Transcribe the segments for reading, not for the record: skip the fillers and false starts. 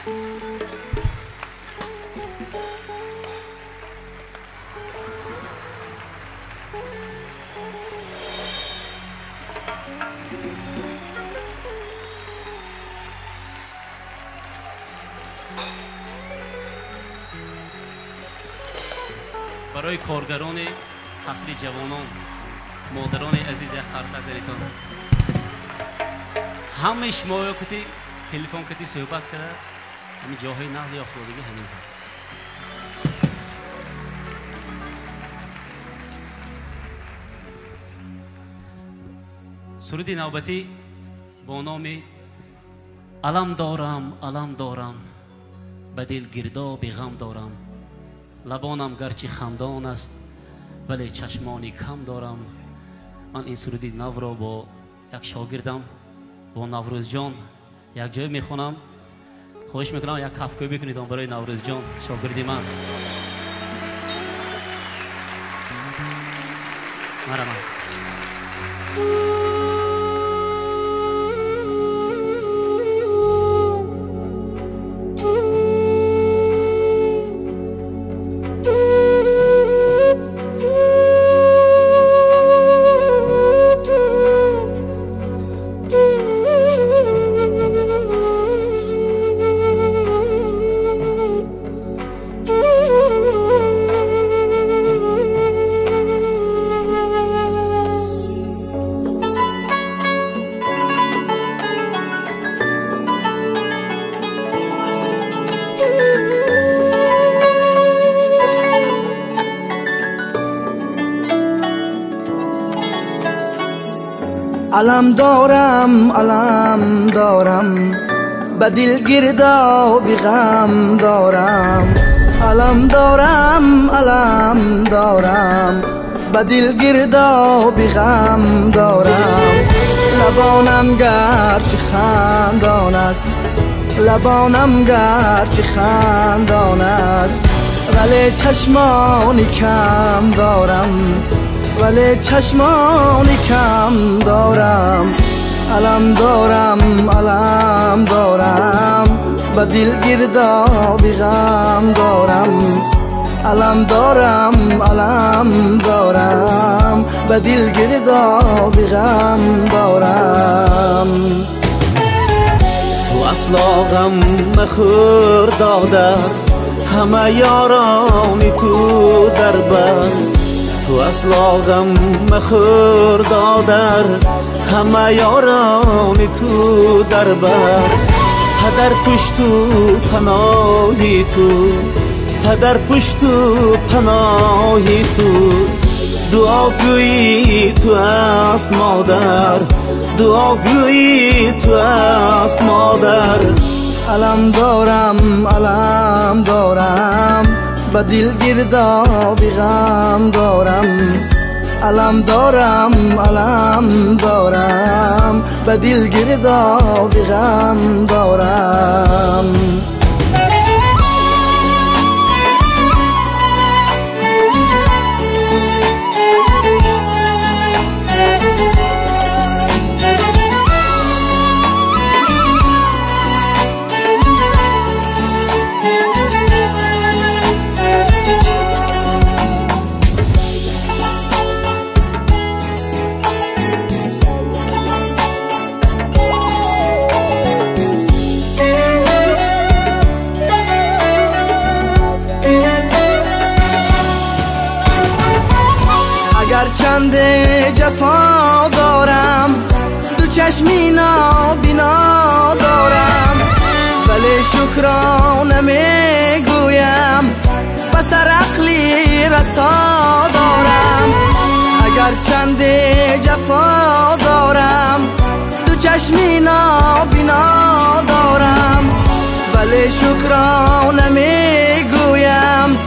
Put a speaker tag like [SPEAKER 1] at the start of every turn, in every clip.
[SPEAKER 1] برای کارگران تحصیل جوانان، مادران عزیز خرسک زنیتان، همه شما کتی تلفن کتی صحبت کرده همین جاهای نقض یا افتادگی همین هم. سرود نوبتی با نام علم دارم به دل گرداب غم دارم، لبانم گرچه خندان است ولی چشمانی کم دارم. من این سرودی نو را با یک شاگردم با نوروز جان یک جای میخونم. خواهش میکنم یک کفکوی بکنید برای نوروز جان شاگردی من. مرحبا.
[SPEAKER 2] علم دارم به دل گرداب غم دارم. علم دارم به دل گرداب غم دارم. لبانم گرچه خندان است، لبانم گرچه خندان است، ولی چشمانی کم دارم، ولی چشمانی کم دارم. علم دارم به دل گرداب غم دارم. علم دارم به دل گرداب غم دارم.
[SPEAKER 3] تو اصلا غم مخور داده همه یارانی تو در بر. تو اصلا غم مخور دادر همه یارانی تو در بر. پدر پشت و پناهی تو، پدر پشت و پناهی تو، دعاگویی تو است مادر، دعاگویی تو است مادر.
[SPEAKER 2] علم دارم به دل گرداب غم دارم. علم دارم به دل گرداب غم دارم. چند جفا دارم، دو چشمی نابینا دارم، ولی شکرانه میگویم بسر عقلی رسا دارم. اگر چند جفا دارم، دو چشمی نابینا دارم، ولی شکرانه میگویم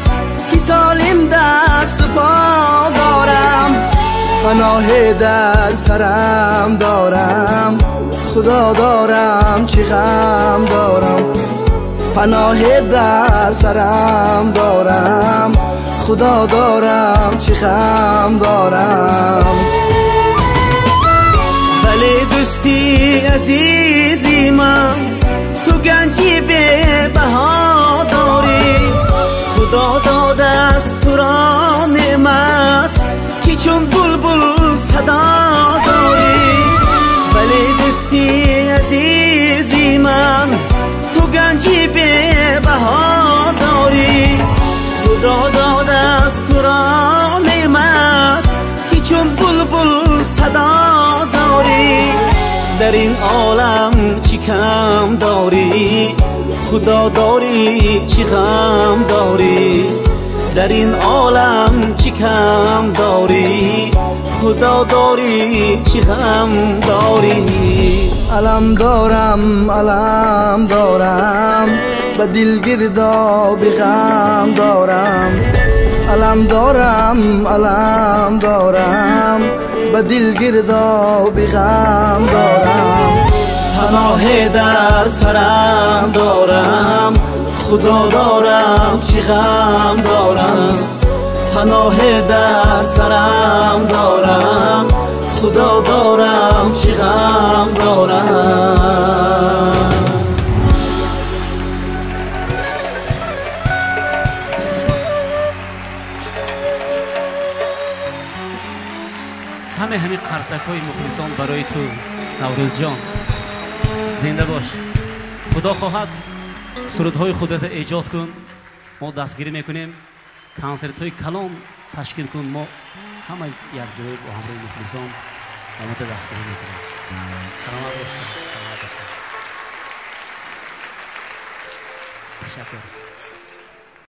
[SPEAKER 2] که سالم دست و پا دارم. پناه در سرم دارم، خدا دارم چی غم دارم. پناه در سرم دارم، خدا دارم چی غم دارم.
[SPEAKER 3] ولی دوستی عزیزی من تو گنجی به بها داری. خدا داده است تو را نعمت که چون بلبل صدا داری. ولی دوستی عزیزی من تو گنجی به بها داری. خدا داده است تو را نعمت که چون بلبل صدا داری. در این عالم چی کم داری خدا داری چی غم داری. در این عالم چی کم داری خدا داری چی غم داری.
[SPEAKER 2] علم دارم به دل گردابی غم دارم. علم دارم به دل گردابی غم دارم.
[SPEAKER 3] پناه در سرم دارم خدا دارم چی غم دارم. پناه در سرم دارم خدا دارم چی غم دارم.
[SPEAKER 1] همین قرصک های مخلصان برای تو نوروز جان. زنده باش. خدا خواهد سرودهای خودت ایجاد کن، ما دستگیری میکنیم. کنسرت های کلام تشکیل کن، ما همه یک جای با همراه مخلصان ما دستگیری میکنیم. سلامت باش. تشکر.